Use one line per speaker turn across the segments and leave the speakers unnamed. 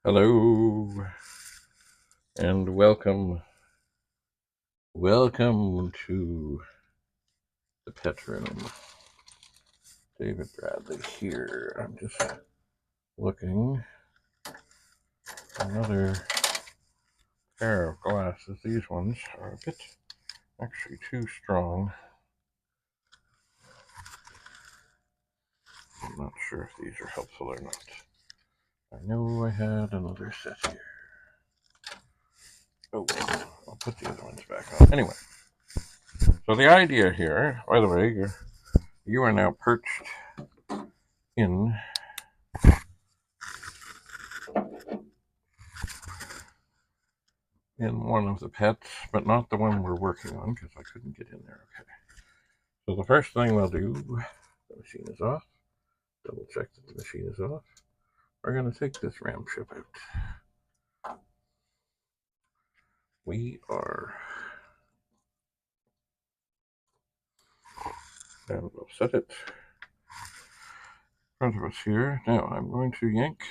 Hello and welcome to the pet room. David Bradley here. I'm just looking for another pair of glasses. These ones are a bit actually too strong. I'm not sure if these are helpful or not. I know I had another set here. Oh, I'll put the other ones back on. Anyway, so the idea here, by the way, you are now perched in one of the pets, but not the one we're working on because I couldn't get in there. Okay. So the first thing we'll do, the machine is off. Double check that the machine is off. We're going to take this RAM chip out. And we'll set it in front of us here. Now I'm going to yank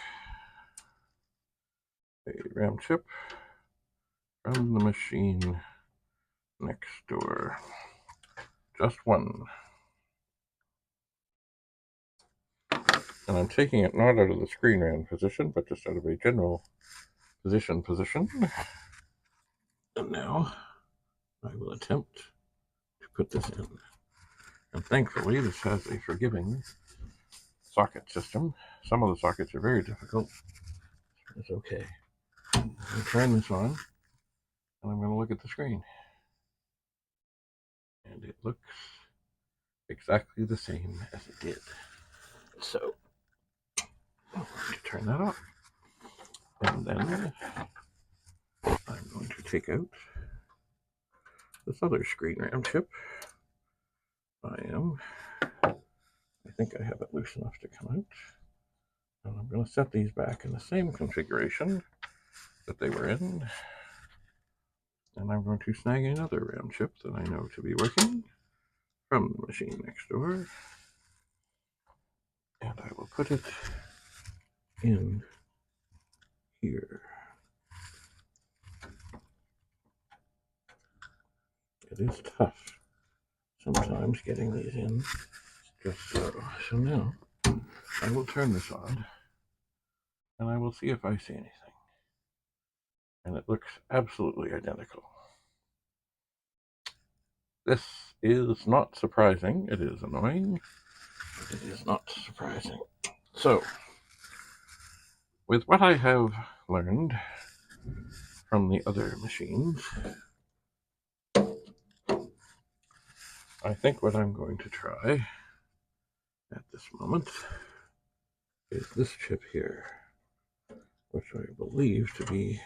a RAM chip from the machine next door. Just one. And I'm taking it not out of the screen RAM position, but just out of a general position. And now I will attempt to put this in. And thankfully, this has a forgiving socket system. Some of the sockets are very difficult. It's okay. I'm going to turn this on, and I'm going to look at the screen. And it looks exactly the same as it did. So, I'm going to turn that off. And then I'm going to take out this other screen RAM chip. I think I have it loose enough to come out. And I'm going to set these back in the same configuration that they were in. And I'm going to snag another RAM chip that I know to be working from the machine next door. And I will put it in here. It is tough sometimes getting these in just so. So now I will turn this on and I will see if I see anything. And it looks absolutely identical. This is not surprising. It is annoying. It is not surprising. So, with what I have learned from the other machines, I think what I'm going to try at this moment is this chip here, which I believe to be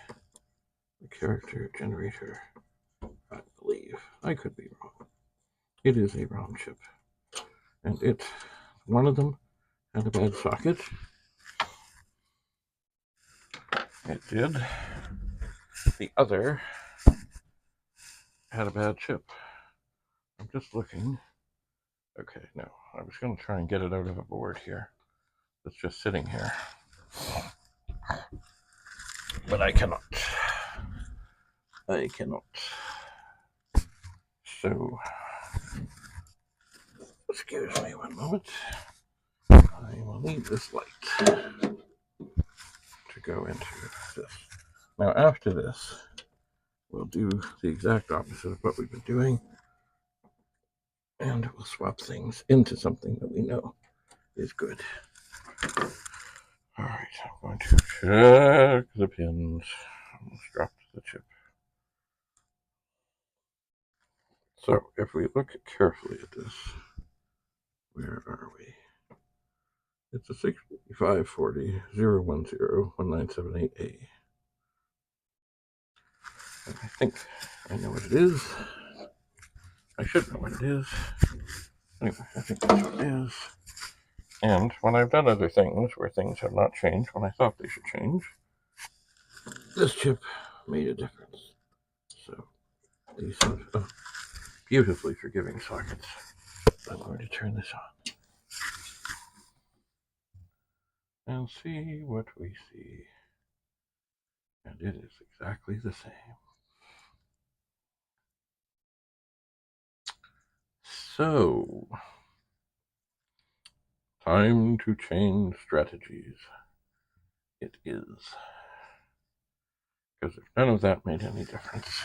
the character generator. I believe. I could be wrong. It is a ROM chip. And one of them had a bad socket. It did. The other had a bad chip. I'm just looking. Okay, no. I was going to try and get it out of a board here. It's just sitting here. But I cannot. So, excuse me one moment. I will need this light to go into this. Now, after this, we'll do the exact opposite of what we've been doing. And we'll swap things into something that we know is good. All right, I'm going to check the pins. Almost dropped the chip. So if we look carefully at this, where are we? It's a 6540-010-1978A. And I think I know what it is. I should know what it is. Anyway, I think that's what it is. And when I've done other things where things have not changed when I thought they should change, this chip made a difference. So these have beautifully forgiving sockets. I'm going to turn this on and see what we see. And it is exactly the same. So, time to change strategies. It is. Because if none of that made any difference,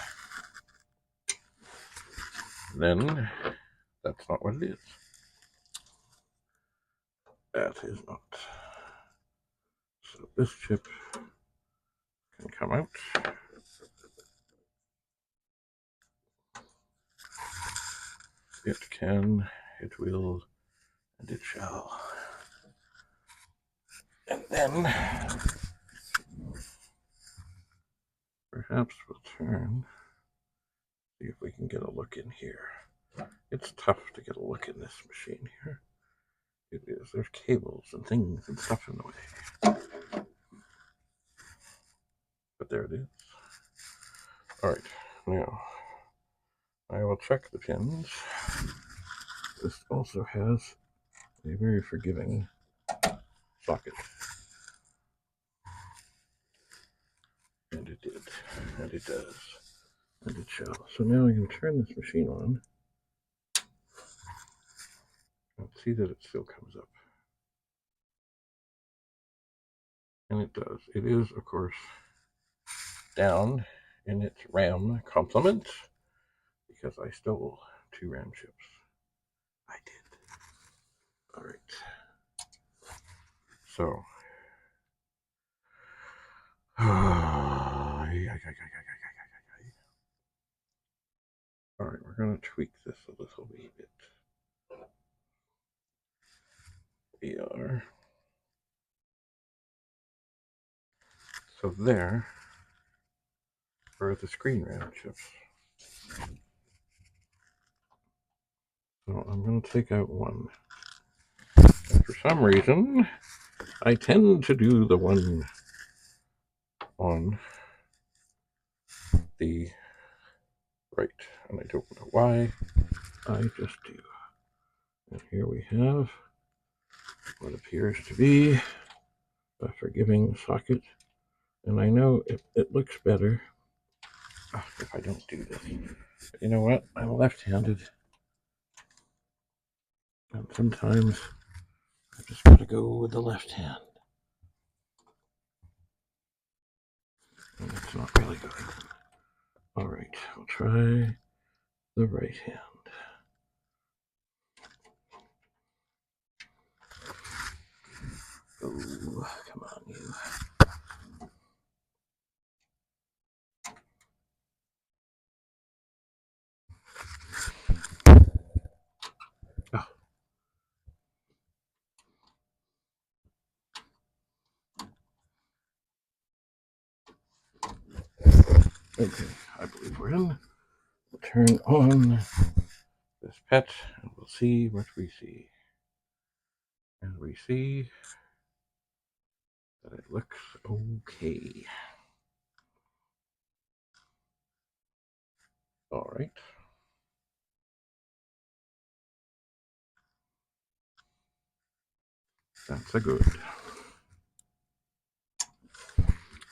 then that's not what it is. That is not. So this chip can come out. It can, it will, and it shall. And then perhaps we'll turn, see if we can get a look in here. It's tough to get a look in this machine here. It is. There's cables and things and stuff in the way. But there it is. Alright, now I will check the pins. This also has a very forgiving socket. And it did. And it does. And it shall. So now I can turn this machine on. Let's see that it still comes up. And it does. It is, of course, down in its RAM complement because I stole 2 RAM chips. I did. Alright. So. Alright, we're going to tweak this a little wee bit. We are. So there are the screen RAM chips. So I'm going to take out one. And for some reason, I tend to do the one on the right. And I don't know why. I just do. And here we have what appears to be a forgiving socket. And I know it looks better if I don't do this. But you know what? I'm left-handed. And sometimes I just gotta go with the left hand. And it's not really good. Alright, we'll try the right hand. Oh, come on, you. Oh. Okay, I believe we're in. We'll turn on this pet and we'll see what we see. And we see that it looks okay. Alright. That's a good.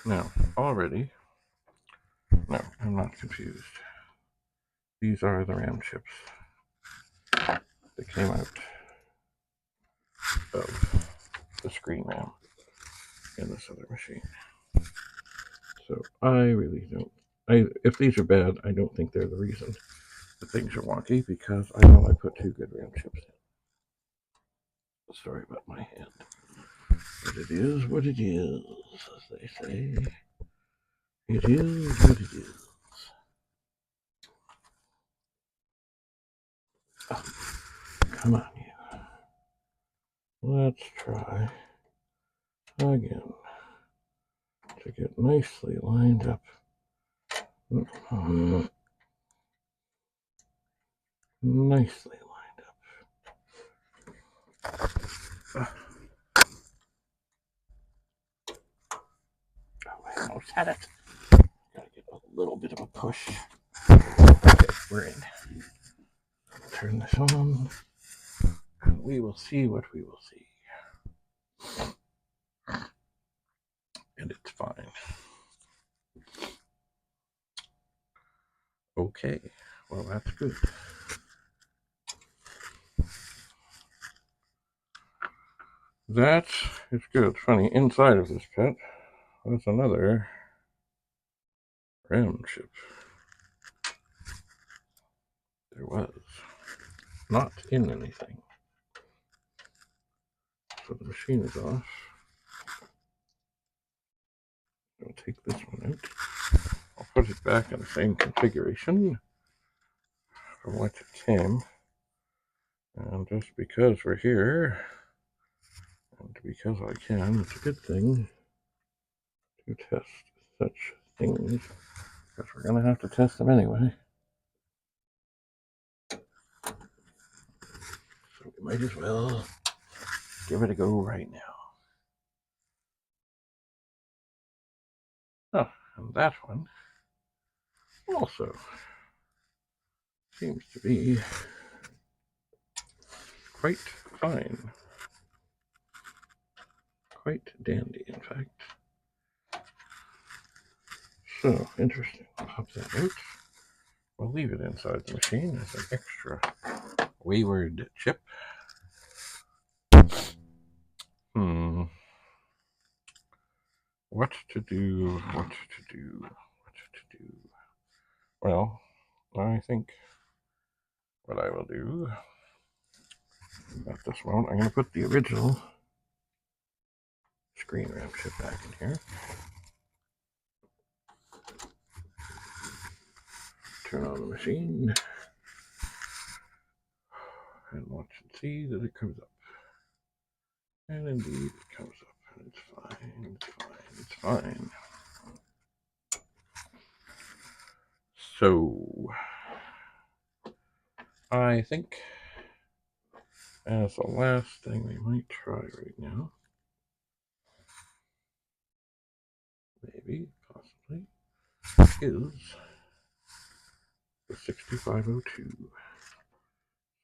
Now, already, no, I'm not confused. These are the RAM chips that came out of the screen RAM in this other machine. So I really don't. If these are bad, I don't think they're the reason that things are wonky because I know I put 2 good RAM chips in. Sorry about my hand. But it is what it is, as they say. It is what it is. Oh, come on, you. Let's try again to get nicely lined up. Nicely lined up. Oh, I almost had it. Gotta get a little bit of a push. Okay, we're in. Turn this on, and we will see what we will see. And it's fine. Okay, well, that's good. That is good. Funny, inside of this pet was another RAM chip. There was. Not in anything. So the machine is off. I'll take this one out. I'll put it back in the same configuration from which it came. And just because we're here, and because I can, it's a good thing to test such things, because we're going to have to test them anyway. So we might as well give it a go right now. Oh, and that one also seems to be quite fine. Quite dandy, in fact. So, interesting. Pop that out. We'll leave it inside the machine as an extra wayward chip. What to do, what to do, what to do. Well, I think what I will do at this moment, I'm going to put the original screen RAM chip back in here. Turn on the machine and watch and see that it comes up. And indeed, it comes up. And it's fine, it's fine, it's fine. So, I think as the last thing we might try right now, maybe, possibly, is the 6502.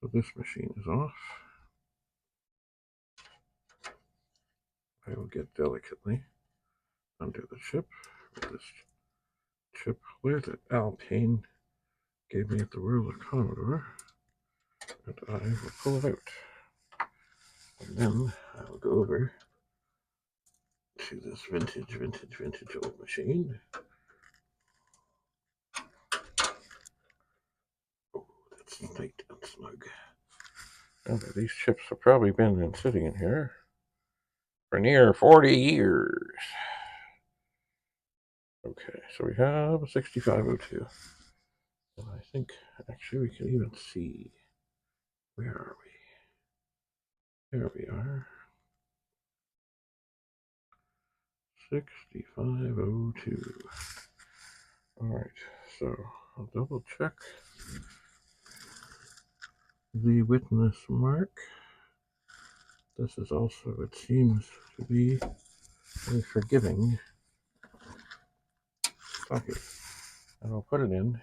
So this machine is off. I will get delicately under the chip with this chip where that Alpine gave me at the World of Commodore, and I will pull it out. And then I will go over to this vintage old machine. Oh, that's tight and snug. And these chips have probably been sitting in here for near 40 years. Okay, so we have a 6502. And I think actually we can even see, where are we? There we are. 6502. Alright, so I'll double check the witness mark. This is also, it seems to be a forgiving socket. And I'll put it in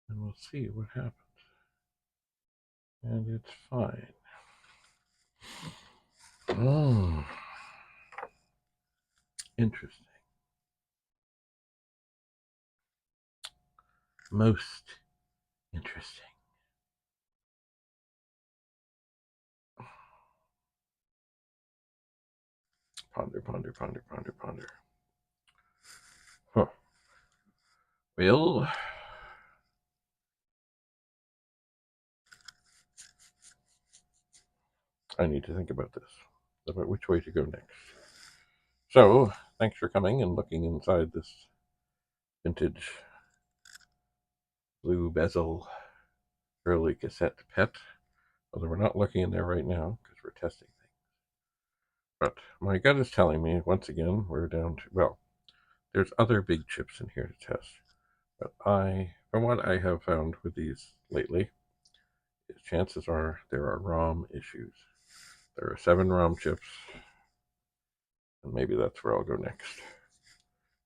and we'll see what happens. And it's fine. Oh, interesting. Most interesting. Ponder, ponder, ponder, ponder, ponder. Huh. Well, I need to think about this, about which way to go next. So, thanks for coming and looking inside this vintage blue bezel early cassette pet. Although we're not looking in there right now because we're testing things. But my gut is telling me, once again, we're down to, well, there's other big chips in here to test. But from what I have found with these lately, chances are there are ROM issues. There are 7 ROM chips, and maybe that's where I'll go next.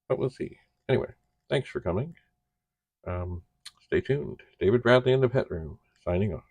But we'll see. Anyway, thanks for coming. Stay tuned. David Bradley in the Pet Room, signing off.